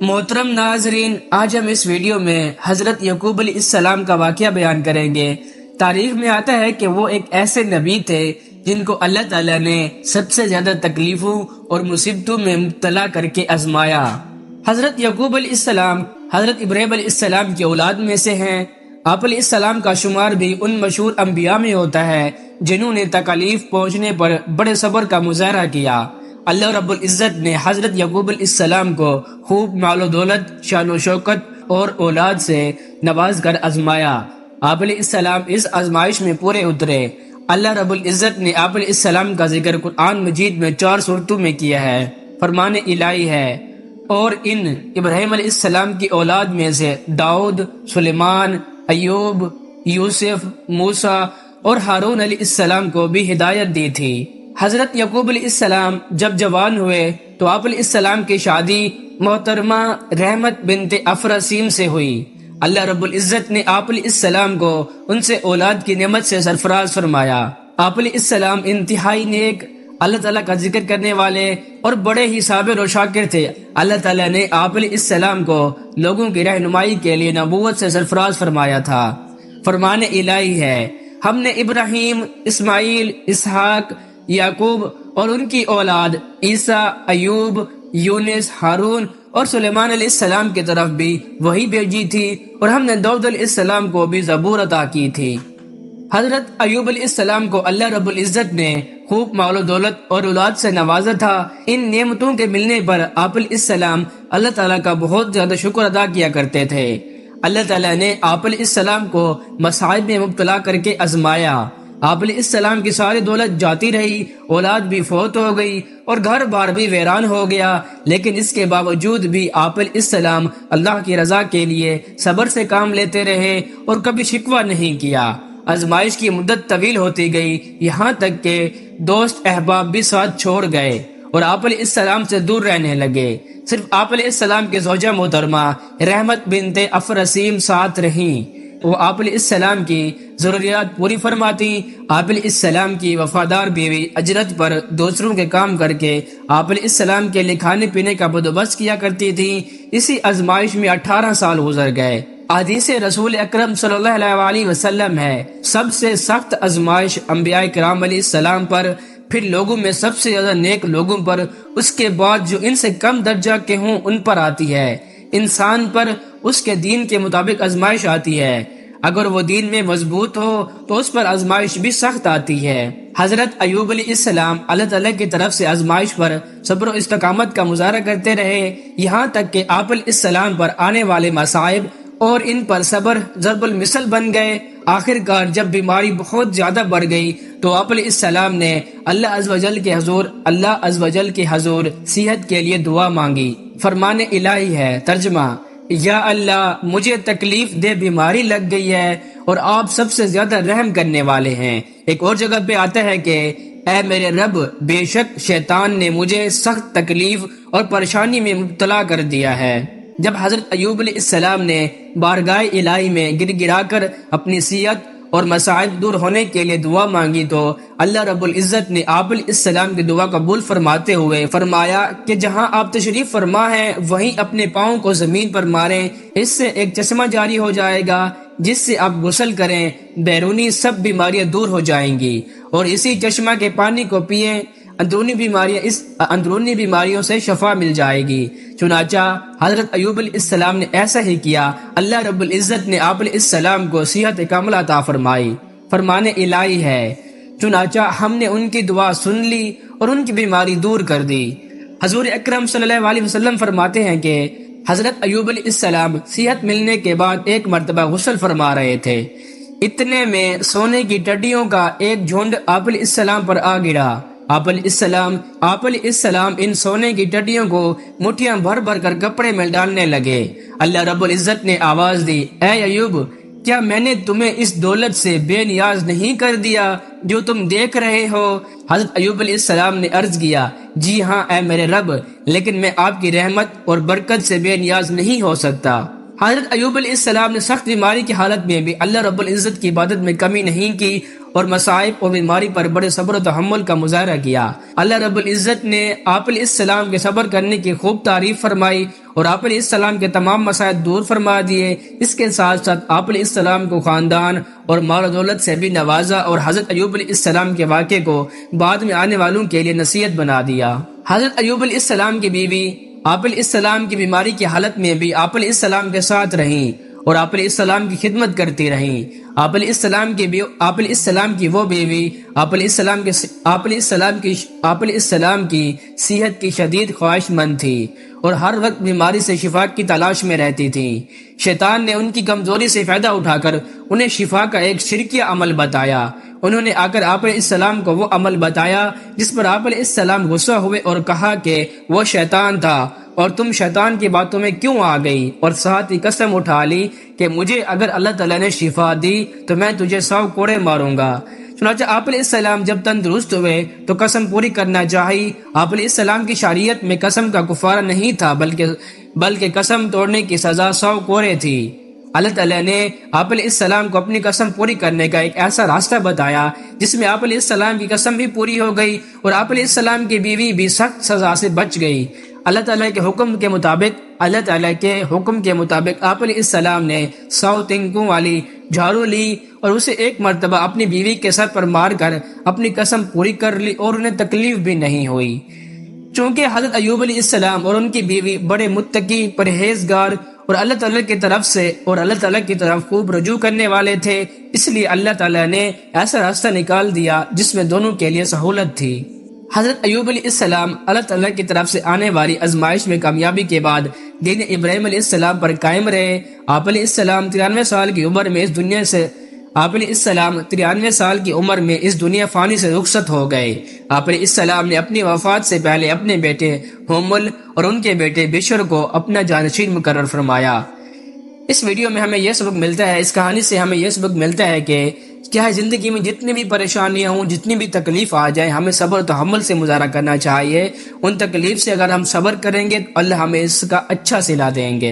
محترم ناظرین، آج ہم اس ویڈیو میں حضرت یعقوب علیہ السلام کا واقعہ بیان کریں گے۔ تاریخ میں آتا ہے کہ وہ ایک ایسے نبی تھے جن کو اللہ تعالیٰ نے سب سے زیادہ تکلیفوں اور مصیبتوں میں مبتلا کر کے آزمایا۔ حضرت یعقوب علیہ السلام حضرت ابراہیم علیہ السلام کی اولاد میں سے ہیں۔ آپ علیہ السلام کا شمار بھی ان مشہور انبیاء میں ہوتا ہے جنہوں نے تکالیف پہنچنے پر بڑے صبر کا مظاہرہ کیا۔ اللہ رب العزت نے حضرت یعقوب علیہ السلام کو خوب مال و دولت، شان و شوکت اور اولاد سے نواز کر آزمایا۔ آپ علیہ السلام اس آزمائش میں پورے اترے۔ اللہ رب العزت نے آپ علیہ السلام کا ذکر قرآن مجید میں 4 صورتوں میں کیا ہے۔ فرمان الہی ہے، اور ان ابراہیم علیہ السلام کی اولاد میں سے داؤد، سلیمان، ایوب، یوسف، موسیٰ اور ہارون علیہ السلام کو بھی ہدایت دی تھی۔ حضرت یعقوب علیہ السلام جب جوان ہوئے تو آپ علیہ السلام کی شادی محترمہ رحمت بنت افراسیم سے ہوئی۔ اللہ رب العزت نے آپ علیہ السلام کو ان سے اولاد کی نعمت سے سرفراز فرمایا۔ آپ علیہ السلام انتہائی نیک، اللہ تعالیٰ کا ذکر کرنے والے اور بڑے ہی صابر و شاکر تھے۔ اللہ تعالیٰ نے آپ علیہ السلام کو لوگوں کی رہنمائی کے لیے نبوت سے سرفراز فرمایا تھا۔ فرمان الہی ہے، ہم نے ابراہیم، اسماعیل، اسحاق، یعقوب اور ان کی اولاد عیسیٰ، ایوب، یونس، ہارون اور سلیمان علیہ السلام کی طرف بھی وہی بھیجی تھی، اور ہم نے داؤد علیہ السلام کو بھی زبور عطا کی تھی۔ حضرت ایوب علیہ السلام کو اللہ رب العزت نے خوب مال و دولت اور اولاد سے نوازا تھا۔ ان نعمتوں کے ملنے پر آپ علیہ السلام اللہ تعالیٰ کا بہت زیادہ شکر ادا کیا کرتے تھے۔ اللہ تعالیٰ نے آپ علیہ السلام کو مصائب میں مبتلا کر کے آزمایا۔ آپ علیہ السلام کی ساری دولت جاتی رہی، اولاد بھی فوت ہو گئی اور گھر بار بھی ویران ہو گیا، لیکن اس کے باوجود بھی آپ علیہ السلام اللہ کی رضا کے لیے صبر سے کام لیتے رہے اور کبھی شکوہ نہیں کیا۔ آزمائش کی مدت طویل ہوتی گئی، یہاں تک کہ دوست احباب بھی ساتھ چھوڑ گئے اور آپ علیہ السلام سے دور رہنے لگے۔ صرف آپ علیہ السلام کی زوجہ محترمہ رحمت بنت افراسیم ساتھ رہیں۔ وہ آپ علیہ السلام کی ضروریات پوری فرماتی۔ آپ علیہ السلام کی وفادار بیوی اجرت پر دوسروں کے کام کر کے آپ علیہ السلام کے لیے کھانے پینے کا بندوبست کیا کرتی تھی۔ اسی آزمائش میں 18 سال گزر گئے۔ حدیث رسول اکرم صلی اللہ علیہ وسلم ہے، سب سے سخت آزمائش انبیاء کرام علیہ السلام پر، پھر لوگوں میں سب سے زیادہ نیک لوگوں پر، اس کے بعد جو ان سے کم درجہ کے ہوں ان پر آتی ہے۔ انسان پر اس کے دین کے مطابق آزمائش آتی ہے، اگر وہ دین میں مضبوط ہو تو اس پر آزمائش بھی سخت آتی ہے۔ حضرت ایوب علیہ السلام اللہ تعالیٰ کی طرف سے آزمائش پر صبر و استقامت کا مظاہرہ کرتے رہے، یہاں تک کہ آپ علیہ السلام پر آنے والے مصائب اور ان پر صبر ضرب المثل بن گئے۔ آخر کار جب بیماری بہت زیادہ بڑھ گئی تو آپ علیہ السلام نے اللہ عز و جل کے حضور صحت کے لیے دعا مانگی۔ فرمان الہی ہے، ترجمہ: یا اللہ، مجھے تکلیف دہ بیماری لگ گئی ہے اور آپ سب سے زیادہ رحم کرنے والے ہیں۔ ایک اور جگہ پہ آتا ہے کہ اے میرے رب، بے شک شیطان نے مجھے سخت تکلیف اور پریشانی میں مبتلا کر دیا ہے۔ جب حضرت ایوب علیہ السلام نے بارگاہ الہی میں گر گرا کر اپنی صحت اور مصائب دور ہونے کے لیے دعا مانگی تو اللہ رب العزت نے آپ علیہ السلام کی دعا قبول فرماتے ہوئے فرمایا کہ جہاں آپ تشریف فرما ہیں وہیں اپنے پاؤں کو زمین پر ماریں، اس سے ایک چشمہ جاری ہو جائے گا جس سے آپ غسل کریں، بیرونی سب بیماریاں دور ہو جائیں گی، اور اسی چشمہ کے پانی کو پئیں، اندرونی بیماریوں سے شفا مل جائے گی۔ چنانچہ حضرت ایوب علیہ السلام نے ایسا ہی کیا۔ اللہ رب العزت نے آپ علیہ السلام کو صحت کاملہ عطا فرمائی۔ فرمان الہی ہے، چنانچہ ہم نے ان کی دعا سن لی اور ان کی بیماری دور کر دی۔ حضور اکرم صلی اللہ علیہ وسلم فرماتے ہیں کہ حضرت ایوب علیہ السلام صحت ملنے کے بعد ایک مرتبہ غسل فرما رہے تھے، اتنے میں سونے کی ٹڈیوں کا ایک جھنڈ آپ علیہ السلام پر آ گرا۔ آپ علیہ السلام ان سونے کی ٹڈیوں کو مٹھیاں بھر بھر کر کپڑے میں ڈالنے لگے۔ اللہ رب العزت نے آواز دی، اے ایوب، کیا میں نے تمہیں اس دولت سے بے نیاز نہیں کر دیا جو تم دیکھ رہے ہو؟ حضرت ایوب علیہ السلام نے عرض کیا، جی ہاں اے میرے رب، لیکن میں آپ کی رحمت اور برکت سے بے نیاز نہیں ہو سکتا۔ حضرت ایوب علیہ السلام نے سخت بیماری کی حالت میں بھی اللہ رب العزت کی عبادت میں کمی نہیں کی اور مصائب اور بیماری پر بڑے صبر و تحمل کا مظاہرہ کیا۔ اللہ رب العزت نے آپ علیہ السلام کے صبر کرنے کی خوب تعریف فرمائی اور آپ علیہ السلام کے تمام مسائل دور فرما دیے۔ اس کے ساتھ ساتھ آپ علیہ السلام کو خاندان اور مال و دولت سے بھی نوازا، اور حضرت ایوب علیہ السلام کے واقعے کو بعد میں آنے والوں کے لیے نصیحت بنا دیا۔ حضرت ایوب علیہ السلام کی بیوی آپ علیہ السلام کی بیماری کی حالت میں بھی آپ علیہ السلام کے ساتھ رہیں اور آپ علیہ السلام کی خدمت کرتی رہیں۔ آپ علیہ السلام کی وہ بیوی آپ علیہ السلام کی صحت کی شدید خواہش مند تھی اور ہر وقت بیماری سے شفا کی تلاش میں رہتی تھی۔ شیطان نے ان کی کمزوری سے فائدہ اٹھا کر انہیں شفا کا ایک شرکیہ عمل بتایا۔ انہوں نے آ کر آپ علیہ السلام کو وہ عمل بتایا جس پر آپ علیہ السلام غصہ ہوئے اور کہا کہ وہ شیطان تھا اور تم شیطان کی باتوں میں کیوں آ گئی، اور ساتھ ہی قسم اٹھا لی کہ مجھے اگر اللہ تعالیٰ نے شفا دی تو میں تجھے 100 کوڑے ماروں گا۔ چنانچہ آپ علیہ السلام جب تندرست ہوئے تو قسم پوری کرنا چاہی۔ آپ علیہ السلام کی شریعت میں قسم کا کفارہ نہیں تھا بلکہ قسم توڑنے کی سزا 100 کوڑے تھی۔ اللہ تعالیٰ نے آپ علیہ السلام کو اپنی قسم پوری کرنے کا ایک ایسا راستہ بتایا جس میں آپ علیہ السلام کی قسم بھی پوری ہو گئی اور آپ علیہ السلام کی بیوی بھی سخت سزا سے بچ گئی۔ اللہ تعالیٰ کے حکم کے مطابق آپ علیہ السلام نے 100 تنکوں والی جھاڑو لی اور اسے ایک مرتبہ اپنی بیوی کے سر پر مار کر اپنی قسم پوری کر لی اور انہیں تکلیف بھی نہیں ہوئی۔ چونکہ حضرت ایوب علیہ السلام اور ان کی بیوی بڑے متقی، پرہیزگار اور اللہ تعالیٰ کی طرف خوب رجوع کرنے والے تھے، اس لیے اللہ تعالیٰ نے ایسا راستہ نکال دیا جس میں دونوں کے لیے سہولت تھی۔ حضرت ایوب علیہ السلام اللہ تعالیٰ کی طرف سے آنے والی آزمائش میں کامیابی کے بعد دین ابراہیم علیہ السلام پر قائم رہے۔ آپ علیہ السلام 93 سال کی عمر میں اس دنیا فانی سے رخصت ہو گئے۔ آپ علیہ السلام نے اپنی وفات سے پہلے اپنے بیٹے حمل اور ان کے بیٹے بشر کو اپنا جانشین مقرر فرمایا۔ اس ویڈیو میں ہمیں یہ سبق ملتا ہے، اس کہانی سے ہمیں یہ سبق ملتا ہے کہ کیا زندگی میں جتنی بھی پریشانیاں ہوں، جتنی بھی تکلیف آ جائے، ہمیں صبر و تحمل سے مظاہرہ کرنا چاہیے۔ ان تکلیف سے اگر ہم صبر کریں گے تو اللہ ہمیں اس کا اچھا صلہ دیں گے۔